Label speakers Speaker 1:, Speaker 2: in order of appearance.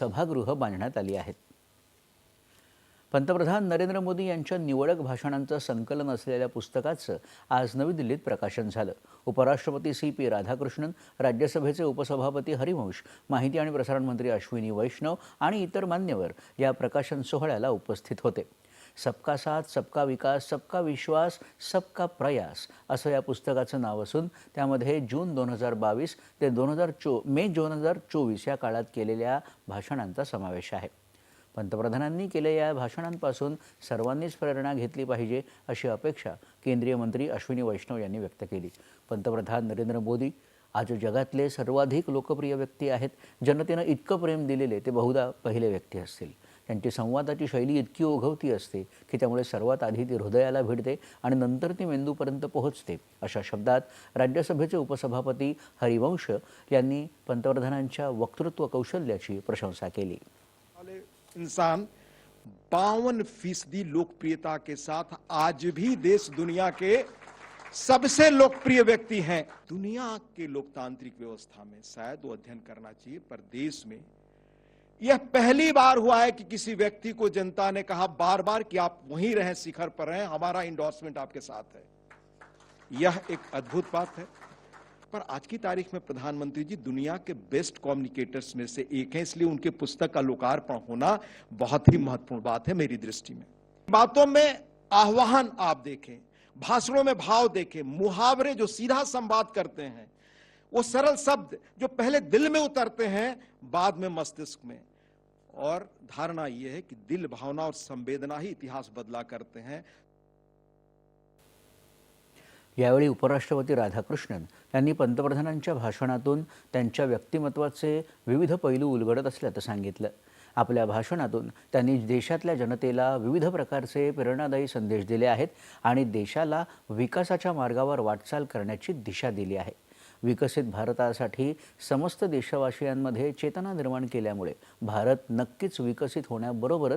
Speaker 1: सभागृह बांधण्यात आली आहेत। पंतप्रधान नरेंद्र मोदी यांच्या निवडक भाषणांचं संकलन असलेल्या पुस्तकाचं आज नवी दिल्लीत प्रकाशन झालं। उपराष्ट्रपती CP राधाकृष्णन, राज्यसभेचे उपसभापती हरिवंश, माहिती आणि प्रसारण मंत्री अश्विनी वैष्णव आणि इतर मान्यवर या प्रकाशन सोहळ्याला उपस्थित होते। सबका साथ, सबका विकास, सबका विश्वास, सबका प्रयास असं या पुस्तकाचं नाव असून त्यामध्ये जून 2022 ते मे 2024 या काळात केलेल्या भाषणांचा समावेश आहे। पंतप्रधानांनी केलेल्या या भाषणांपासून सर्वांनीच प्रेरणा घेतली पाहिजे अशी अपेक्षा केंद्रीय मंत्री अश्विनी वैष्णव यांनी व्यक्त केली। पंतप्रधान नरेंद्र मोदी आज जगातले सर्वाधिक लोकप्रिय व्यक्ती आहेत। जनतेनं इतकं प्रेम दिलेले ते बहुधा पहिले व्यक्ती असतील। त्यांची संवादाची शैली इतकी ओघवती असते की त्यामुळे सर्वात आधी ती हृदयाला भिडते आणि नंतर ती मेंदूपर्यंत पोहोचते। अशा शब्दात राज्यसभेचे उपसभापती हरिवंश यांनी पंतप्रधानांच्या वक्तृत्व कौशल्याची प्रशंसा केली।
Speaker 2: इंसान 52% लोकप्रियता के साथ आज भी देश दुनिया के सबसे लोकप्रिय व्यक्ति हैं। दुनिया के लोकतांत्रिक व्यवस्था में शायद वो अध्ययन करना चाहिए, पर देश में यह पहली बार हुआ है कि किसी व्यक्ति को जनता ने कहा बार बार कि आप वहीं रहें, शिखर पर रहें, हमारा इंडोर्समेंट आपके साथ है। यह एक अद्भुत बात है। पर आज की तारीख में प्रधानमंत्री जी दुनिया के बेस्ट कम्युनिकेटर्स में से एक हैं, इसलिए उनके पुस्तक का लोकार्पण होना बहुत ही महत्वपूर्ण बात है मेरी दृष्टि में। बातों में आह्वान आप देखें, भाषणों में भाव देखें, मुहावरे जो सीधा संवाद करते हैं, वो सरल शब्द जो पहले दिल में उतरते हैं बाद में मस्तिष्क में, और धारणा यह है कि दिल, भावना और संवेदना ही इतिहास बदला करते हैं।
Speaker 1: यावेळी उपराष्ट्रपती राधाकृष्णन यांनी पंतप्रधानांच्या भाषणातून त्यांच्या व्यक्तिमत्वाचे विविध पैलू उलगडत असल्याचं सांगितलं। आपल्या भाषणातून त्यांनी देशातल्या जनतेला विविध प्रकारचे प्रेरणादायी संदेश दिले आहेत आणि देशाला विकासाच्या मार्गावर वाटचाल करण्याची दिशा दिली आहे। विकसित भारतासाठी समस्त देशवासियांमध्ये चेतना निर्माण केल्यामुळे भारत नक्कीच विकसित होण्याबरोबरच